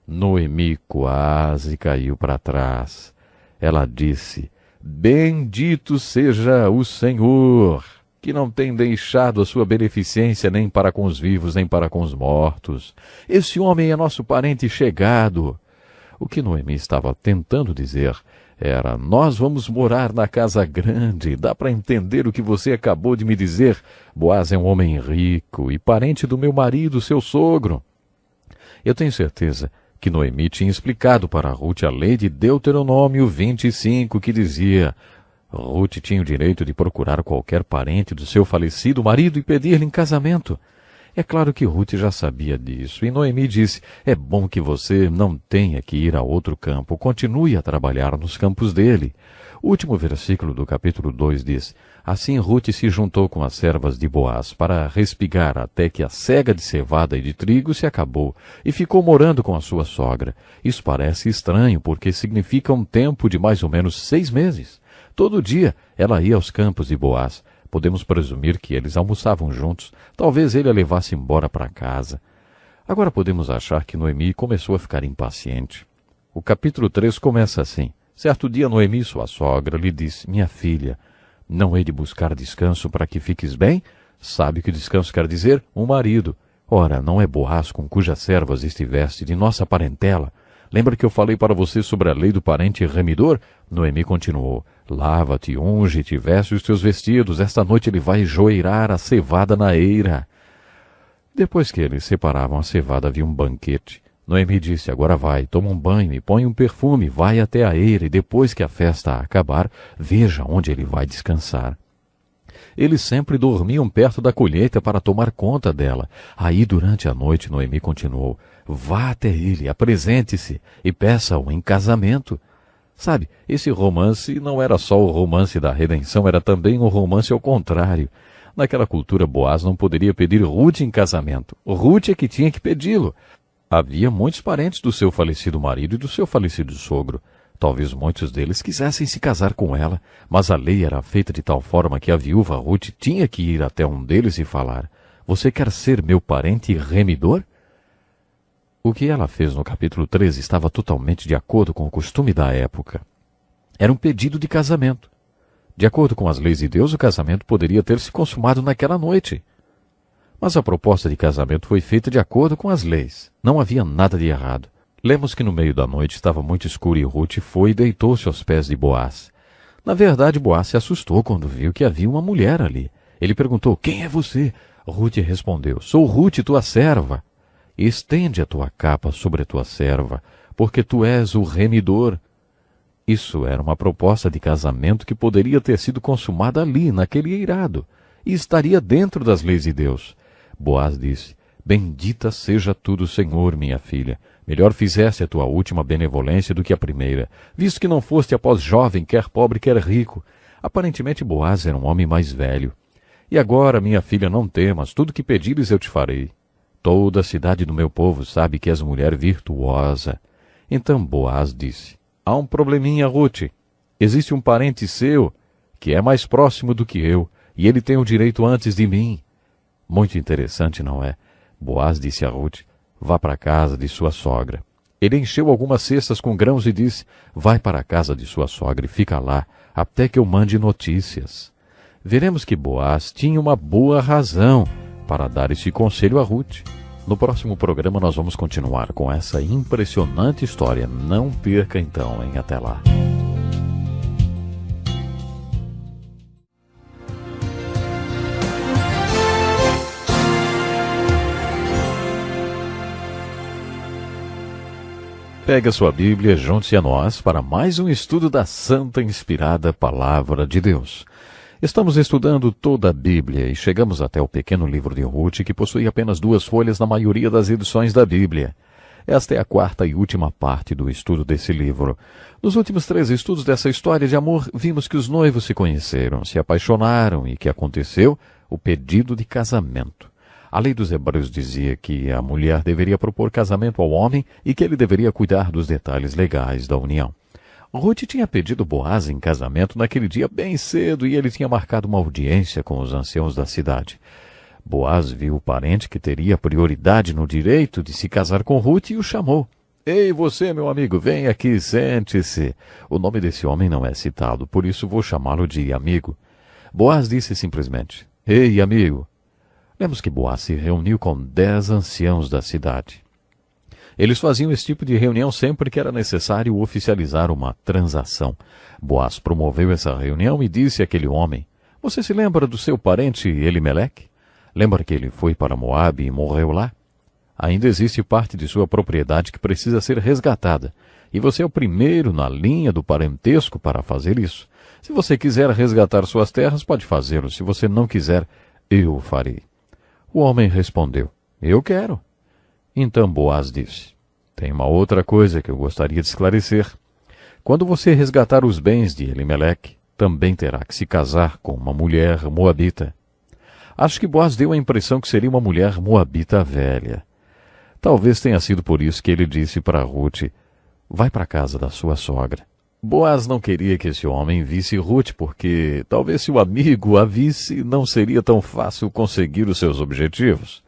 Noemi quase caiu para trás. Ela disse, bendito seja o Senhor, que não tem deixado a sua beneficência nem para com os vivos, nem para com os mortos. Esse homem é nosso parente chegado. O que Noemi estava tentando dizer era, nós vamos morar na casa grande, dá para entender o que você acabou de me dizer. Boaz é um homem rico e parente do meu marido, seu sogro. Eu tenho certeza que Noemi tinha explicado para Ruth a lei de Deuteronômio 25, que dizia: Ruth tinha o direito de procurar qualquer parente do seu falecido marido e pedir-lhe em casamento. É claro que Ruth já sabia disso, e Noemi disse: é bom que você não tenha que ir a outro campo, continue a trabalhar nos campos dele. O último versículo do capítulo 2 diz: assim Ruth se juntou com as servas de Boaz para respigar até que a cega de cevada e de trigo se acabou, e ficou morando com a sua sogra. Isso parece estranho, porque significa um tempo de mais ou menos 6 meses. Todo dia ela ia aos campos de Boaz. Podemos presumir que eles almoçavam juntos. Talvez ele a levasse embora para casa. Agora podemos achar que Noemi começou a ficar impaciente. O capítulo 3 começa assim. Certo dia Noemi, sua sogra, lhe disse: minha filha, não hei de buscar descanso para que fiques bem? Sabe o que descanso quer dizer? Um marido. Ora, não é Boaz com cujas servas estiveste de nossa parentela? Lembra que eu falei para você sobre a lei do parente remidor? Noemi continuou: lava-te, unge-te, veste os teus vestidos. Esta noite ele vai joeirar a cevada na eira. Depois que eles separavam a cevada, havia um banquete. Noemi disse: agora vai, toma um banho e põe um perfume, vai até a eira, e depois que a festa acabar, veja onde ele vai descansar. Eles sempre dormiam perto da colheita para tomar conta dela. Aí, durante a noite, Noemi continuou: vá até ele, apresente-se e peça-o em casamento. Sabe, esse romance não era só o romance da redenção, era também um romance ao contrário. Naquela cultura, Boaz não poderia pedir Ruth em casamento. Ruth é que tinha que pedi-lo. Havia muitos parentes do seu falecido marido e do seu falecido sogro. Talvez muitos deles quisessem se casar com ela, mas a lei era feita de tal forma que a viúva Ruth tinha que ir até um deles e falar: você quer ser meu parente remidor? O que ela fez no capítulo 13 estava totalmente de acordo com o costume da época. Era um pedido de casamento. De acordo com as leis de Deus, o casamento poderia ter se consumado naquela noite. Mas a proposta de casamento foi feita de acordo com as leis. Não havia nada de errado. Lemos que no meio da noite estava muito escuro e Ruth foi e deitou-se aos pés de Boaz. Na verdade, Boaz se assustou quando viu que havia uma mulher ali. Ele perguntou: quem é você? Ruth respondeu: sou Ruth, tua serva. Estende a tua capa sobre a tua serva, porque tu és o remidor. Isso era uma proposta de casamento que poderia ter sido consumada ali, naquele eirado, e estaria dentro das leis de Deus. Boaz disse: bendita seja tu do Senhor, minha filha. Melhor fizeste a tua última benevolência do que a primeira, visto que não foste após jovem, quer pobre, quer rico. Aparentemente Boaz era um homem mais velho. E agora, minha filha, não temas, tudo que pedires eu te farei. Toda a cidade do meu povo sabe que és mulher virtuosa. Então Boaz disse: há um probleminha, Ruth. Existe um parente seu que é mais próximo do que eu, e ele tem o direito antes de mim. Muito interessante, não é? Boaz disse a Ruth: vá para a casa de sua sogra. Ele encheu algumas cestas com grãos e disse: vai para a casa de sua sogra e fica lá, até que eu mande notícias. Veremos que Boaz tinha uma boa razão para dar esse conselho a Ruth. No próximo programa nós vamos continuar com essa impressionante história. Não perca então, hein? Até lá. Pegue a sua Bíblia, junte-se a nós para mais um estudo da Santa Inspirada Palavra de Deus. Estamos estudando toda a Bíblia e chegamos até o pequeno livro de Ruth, que possui apenas 2 folhas na maioria das edições da Bíblia. Esta é a 4ª e última parte do estudo desse livro. Nos últimos 3 estudos dessa história de amor, vimos que os noivos se conheceram, se apaixonaram e que aconteceu o pedido de casamento. A lei dos Hebreus dizia que a mulher deveria propor casamento ao homem e que ele deveria cuidar dos detalhes legais da união. Ruth tinha pedido Boaz em casamento naquele dia bem cedo e ele tinha marcado uma audiência com os anciãos da cidade. Boaz viu o parente que teria prioridade no direito de se casar com Ruth e o chamou. Ei, você, meu amigo, vem aqui, sente-se. O nome desse homem não é citado, por isso vou chamá-lo de amigo. Boaz disse simplesmente: Ei, amigo. Lemos que Boaz se reuniu com 10 anciãos da cidade. Eles faziam esse tipo de reunião sempre que era necessário oficializar uma transação. Boaz promoveu essa reunião e disse àquele homem: Você se lembra do seu parente Elimeleque? Lembra que ele foi para Moabe e morreu lá? Ainda existe parte de sua propriedade que precisa ser resgatada, e você é o primeiro na linha do parentesco para fazer isso. Se você quiser resgatar suas terras, pode fazê-lo. Se você não quiser, eu o farei. O homem respondeu: Eu quero. Então Boaz disse: Tem uma outra coisa que eu gostaria de esclarecer. Quando você resgatar os bens de Elimeleque, também terá que se casar com uma mulher moabita. Acho que Boaz deu a impressão que seria uma mulher moabita velha. Talvez tenha sido por isso que ele disse para Ruth: Vai para a casa da sua sogra. Boaz não queria que esse homem visse Ruth, porque talvez se o amigo a visse, não seria tão fácil conseguir os seus objetivos.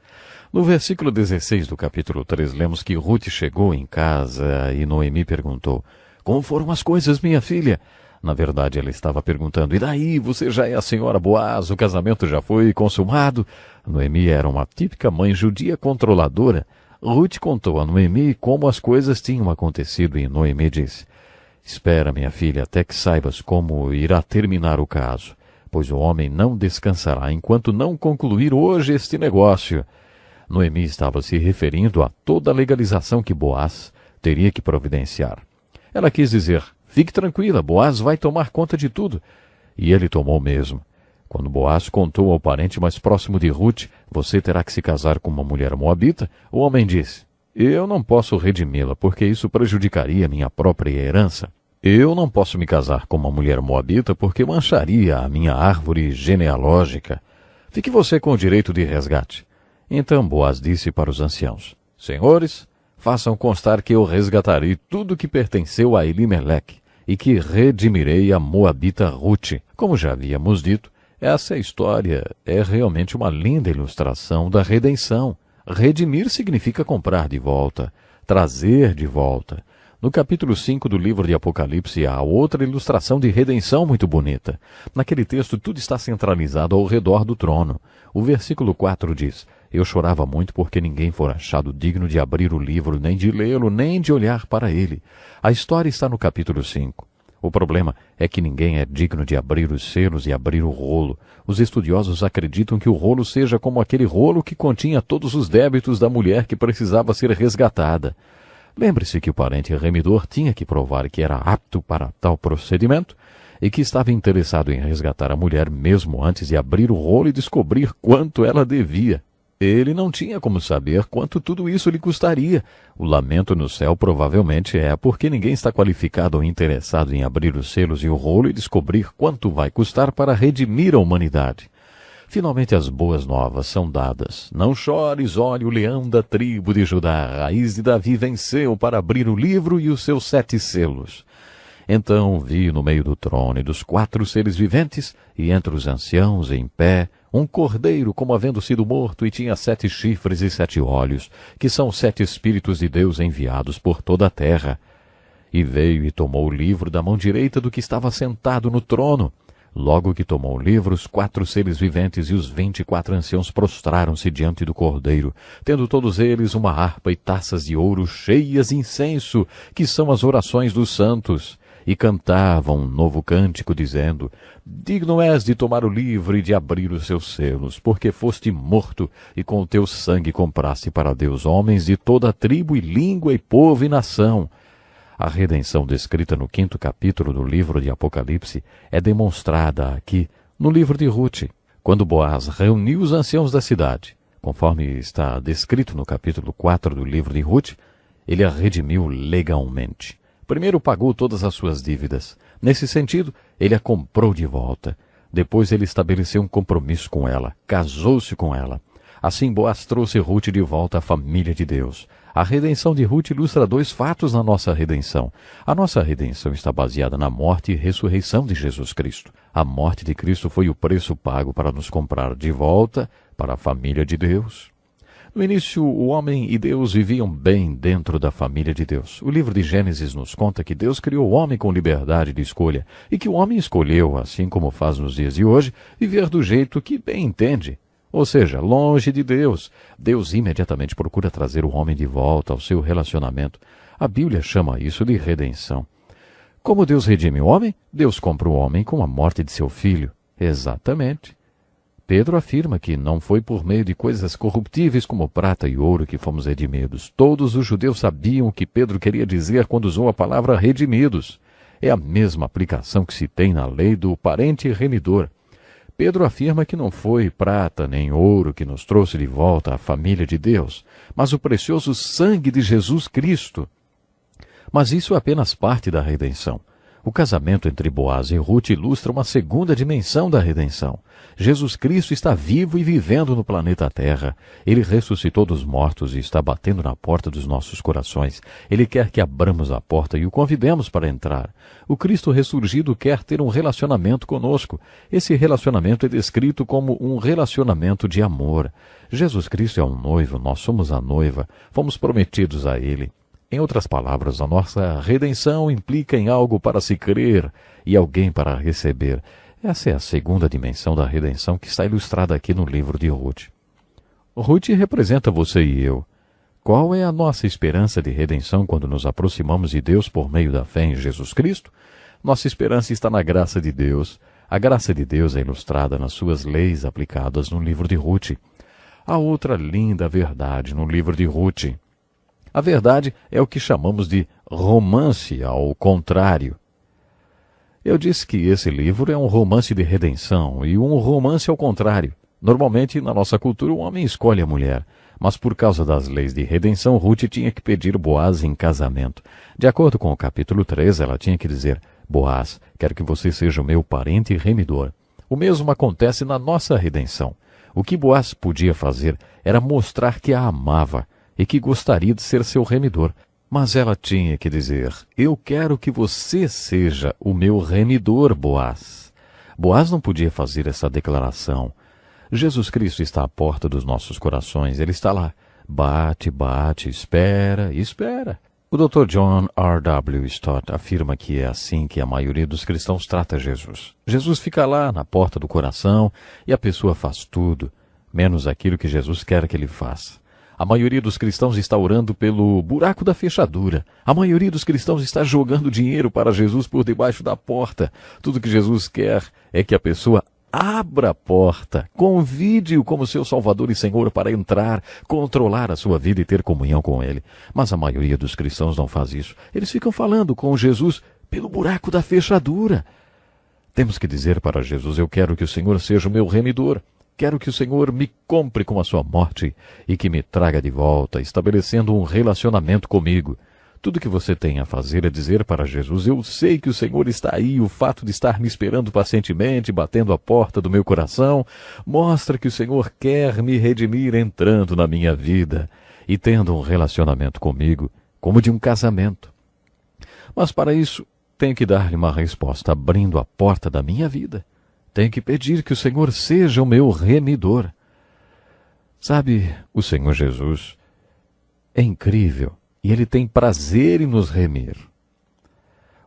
No versículo 16 do capítulo 3, lemos que Ruth chegou em casa e Noemi perguntou: Como foram as coisas, minha filha? Na verdade, ela estava perguntando: E daí, você já é a senhora Boaz? O casamento já foi consumado? Noemi era uma típica mãe judia controladora. Ruth contou a Noemi como as coisas tinham acontecido e Noemi disse: Espera, minha filha, até que saibas como irá terminar o caso, pois o homem não descansará enquanto não concluir hoje este negócio. Noemi estava se referindo a toda a legalização que Boaz teria que providenciar. Ela quis dizer: Fique tranquila, Boaz vai tomar conta de tudo. E ele tomou mesmo. Quando Boaz contou ao parente mais próximo de Ruth: Você terá que se casar com uma mulher moabita, o homem disse: Eu não posso redimi-la, porque isso prejudicaria minha própria herança. Eu não posso me casar com uma mulher moabita, porque mancharia a minha árvore genealógica. Fique você com o direito de resgate. Então Boaz disse para os anciãos: Senhores, façam constar que eu resgatarei tudo que pertenceu a Elimeleque e que redimirei a moabita Ruth. Como já havíamos dito, essa história é realmente uma linda ilustração da redenção. Redimir significa comprar de volta, trazer de volta. No capítulo 5 do livro de Apocalipse há outra ilustração de redenção muito bonita. Naquele texto tudo está centralizado ao redor do trono. O versículo 4 diz: Eu chorava muito porque ninguém for achado digno de abrir o livro, nem de lê-lo, nem de olhar para ele. A história está no capítulo 5. O problema é que ninguém é digno de abrir os selos e abrir o rolo. Os estudiosos acreditam que o rolo seja como aquele rolo que continha todos os débitos da mulher que precisava ser resgatada. Lembre-se que o parente remidor tinha que provar que era apto para tal procedimento e que estava interessado em resgatar a mulher mesmo antes de abrir o rolo e descobrir quanto ela devia. Ele não tinha como saber quanto tudo isso lhe custaria. O lamento no céu provavelmente é porque ninguém está qualificado ou interessado em abrir os selos e o rolo e descobrir quanto vai custar para redimir a humanidade. Finalmente as boas novas são dadas. Não chores, olha, o leão da tribo de Judá, a raiz de Davi, venceu para abrir o livro e os seus 7 selos. Então vi no meio do trono e dos 4 seres viventes, e entre os anciãos em pé, um cordeiro como havendo sido morto, e tinha 7 chifres e 7 olhos, que são 7 Espíritos de Deus enviados por toda a terra. E veio e tomou o livro da mão direita do que estava sentado no trono. Logo que tomou o livro, os 4 seres viventes e os 24 anciãos prostraram-se diante do cordeiro, tendo todos eles uma harpa e taças de ouro cheias de incenso, que são as orações dos santos. E cantavam um novo cântico, dizendo: Digno és de tomar o livro e de abrir os seus selos, porque foste morto, e com o teu sangue compraste para Deus homens de toda a tribo e língua e povo e nação. A redenção descrita no 5º capítulo do livro de Apocalipse é demonstrada aqui no livro de Ruth, quando Boaz reuniu os anciãos da cidade. Conforme está descrito no capítulo 4 do livro de Ruth, ele a redimiu legalmente. Primeiro pagou todas as suas dívidas. Nesse sentido, ele a comprou de volta. Depois ele estabeleceu um compromisso com ela, casou-se com ela. Assim Boaz trouxe Ruth de volta à família de Deus. A redenção de Ruth ilustra 2 fatos na nossa redenção. A nossa redenção está baseada na morte e ressurreição de Jesus Cristo. A morte de Cristo foi o preço pago para nos comprar de volta para a família de Deus. No início, o homem e Deus viviam bem dentro da família de Deus. O livro de Gênesis nos conta que Deus criou o homem com liberdade de escolha e que o homem escolheu, assim como faz nos dias de hoje, viver do jeito que bem entende. Ou seja, longe de Deus. Deus imediatamente procura trazer o homem de volta ao seu relacionamento. A Bíblia chama isso de redenção. Como Deus redime o homem? Deus compra o homem com a morte de seu filho. Exatamente. Pedro afirma que não foi por meio de coisas corruptíveis como prata e ouro que fomos redimidos. Todos os judeus sabiam o que Pedro queria dizer quando usou a palavra redimidos. É a mesma aplicação que se tem na lei do parente remidor. Pedro afirma que não foi prata nem ouro que nos trouxe de volta à família de Deus, mas o precioso sangue de Jesus Cristo. Mas isso é apenas parte da redenção. O casamento entre Boaz e Ruth ilustra uma segunda dimensão da redenção. Jesus Cristo está vivo e vivendo no planeta Terra. Ele ressuscitou dos mortos e está batendo na porta dos nossos corações. Ele quer que abramos a porta e o convidemos para entrar. O Cristo ressurgido quer ter um relacionamento conosco. Esse relacionamento é descrito como um relacionamento de amor. Jesus Cristo é um noivo, nós somos a noiva, fomos prometidos a Ele. Em outras palavras, a nossa redenção implica em algo para se crer e alguém para receber. Essa é a segunda dimensão da redenção que está ilustrada aqui no livro de Ruth. Ruth representa você e eu. Qual é a nossa esperança de redenção quando nos aproximamos de Deus por meio da fé em Jesus Cristo? Nossa esperança está na graça de Deus. A graça de Deus é ilustrada nas suas leis aplicadas no livro de Ruth. Há outra linda verdade no livro de Ruth. A verdade é o que chamamos de romance ao contrário. Eu disse que esse livro é um romance de redenção e um romance ao contrário. Normalmente, na nossa cultura, o homem escolhe a mulher, mas por causa das leis de redenção, Ruth tinha que pedir Boaz em casamento. De acordo com o capítulo 3, ela tinha que dizer: Boaz, quero que você seja o meu parente remidor. O mesmo acontece na nossa redenção. O que Boaz podia fazer era mostrar que a amava e que gostaria de ser seu remidor. Mas ela tinha que dizer: eu quero que você seja o meu remidor, Boaz. Boaz não podia fazer essa declaração. Jesus Cristo está à porta dos nossos corações. Ele está lá. Bate, bate, espera, espera. O Dr. John R. W. Stott afirma que é assim que a maioria dos cristãos trata Jesus. Jesus fica lá na porta do coração e a pessoa faz tudo, menos aquilo que Jesus quer que ele faça. A maioria dos cristãos está orando pelo buraco da fechadura. A maioria dos cristãos está jogando dinheiro para Jesus por debaixo da porta. Tudo que Jesus quer é que a pessoa abra a porta, convide-o como seu Salvador e Senhor para entrar, controlar a sua vida e ter comunhão com Ele. Mas a maioria dos cristãos não faz isso. Eles ficam falando com Jesus pelo buraco da fechadura. Temos que dizer para Jesus: eu quero que o Senhor seja o meu remidor. Quero que o Senhor me compre com a sua morte e que me traga de volta, estabelecendo um relacionamento comigo. Tudo que você tem a fazer é dizer para Jesus: eu sei que o Senhor está aí. O fato de estar me esperando pacientemente, batendo a porta do meu coração, mostra que o Senhor quer me redimir entrando na minha vida e tendo um relacionamento comigo, como de um casamento. Mas para isso, tenho que dar-lhe uma resposta, abrindo a porta da minha vida. Tenho que pedir que o Senhor seja o meu remidor. Sabe, o Senhor Jesus é incrível e Ele tem prazer em nos remir.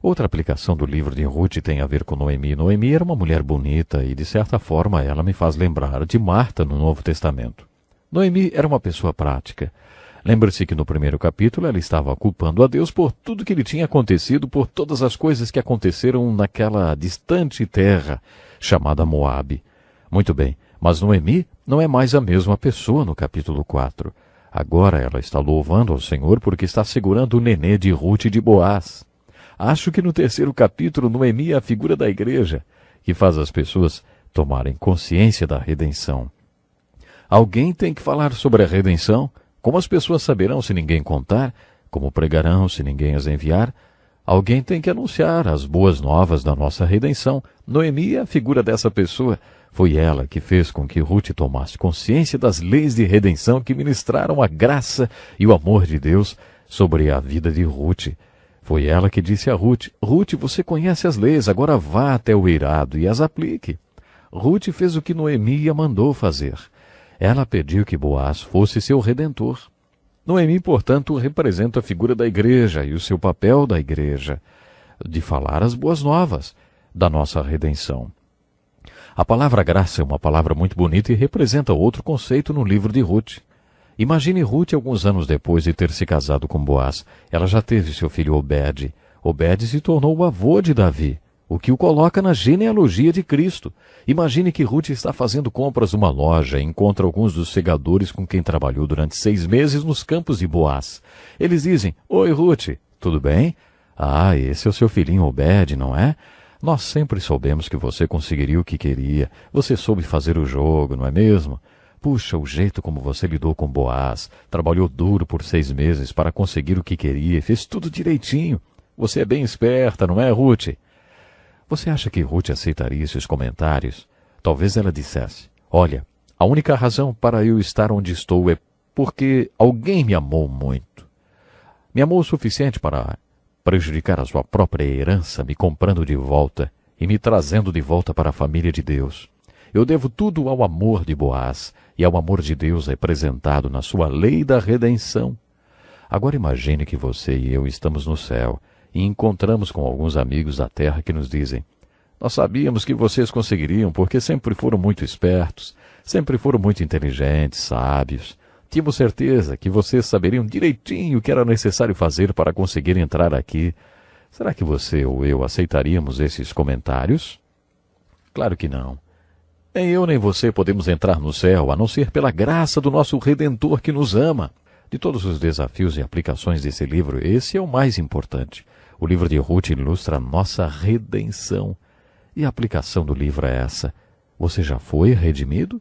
Outra aplicação do livro de Ruth tem a ver com Noemi. Noemi era uma mulher bonita e, de certa forma, ela me faz lembrar de Marta no Novo Testamento. Noemi era uma pessoa prática. Lembre-se que no primeiro capítulo ela estava culpando a Deus por tudo que lhe tinha acontecido, por todas as coisas que aconteceram naquela distante terra chamada Moabe. Muito bem, mas Noemi não é mais a mesma pessoa no capítulo 4. Agora ela está louvando ao Senhor porque está segurando o nenê de Ruth e de Boaz. Acho que no terceiro capítulo Noemi é a figura da igreja, que faz as pessoas tomarem consciência da redenção. Alguém tem que falar sobre a redenção. Como as pessoas saberão se ninguém contar? Como pregarão se ninguém as enviar? Alguém tem que anunciar as boas novas da nossa redenção. Noemi é a figura dessa pessoa. Foi ela que fez com que Ruth tomasse consciência das leis de redenção que ministraram a graça e o amor de Deus sobre a vida de Ruth. Foi ela que disse a Ruth: Ruth, você conhece as leis, agora vá até o eirado e as aplique. Ruth fez o que Noemi a mandou fazer. Ela pediu que Boaz fosse seu redentor. Noemi, portanto, representa a figura da igreja e o seu papel da igreja, de falar as boas novas da nossa redenção. A palavra graça é uma palavra muito bonita e representa outro conceito no livro de Ruth. Imagine Ruth alguns anos depois de ter se casado com Boaz. Ela já teve seu filho Obed. Obed se tornou o avô de Davi. o que o coloca na genealogia de Cristo. Imagine que Ruth está fazendo compras numa loja e encontra alguns dos segadores com quem trabalhou durante 6 meses nos campos de Boaz. Eles dizem: Oi, Ruth, tudo bem? Ah, esse é o seu filhinho Obed, não é? Nós sempre soubemos que você conseguiria o que queria. Você soube fazer o jogo, não é mesmo? Puxa, o jeito como você lidou com Boaz. Trabalhou duro por 6 meses para conseguir o que queria e fez tudo direitinho. Você é bem esperta, não é, Ruth? Você acha que Ruth aceitaria esses comentários? Talvez ela dissesse: Olha, a única razão para eu estar onde estou é porque alguém me amou muito. Me amou o suficiente para prejudicar a sua própria herança, me comprando de volta e me trazendo de volta para a família de Deus. Eu devo tudo ao amor de Boaz e ao amor de Deus representado na sua lei da redenção. Agora imagine que você e eu estamos no céu e encontramos com alguns amigos da terra que nos dizem: Nós sabíamos que vocês conseguiriam porque sempre foram muito espertos, sempre foram muito inteligentes, sábios. Tínhamos certeza que vocês saberiam direitinho o que era necessário fazer para conseguir entrar aqui. Será que você ou eu aceitaríamos esses comentários? Claro que não. Nem eu nem você podemos entrar no céu, a não ser pela graça do nosso Redentor que nos ama. De todos os desafios e aplicações desse livro, esse é o mais importante. O livro de Ruth ilustra a nossa redenção. E a aplicação do livro é essa: você já foi redimido?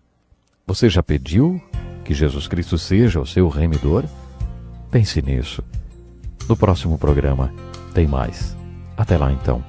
Você já pediu que Jesus Cristo seja o seu remidor? Pense nisso. No próximo programa tem mais. Até lá então.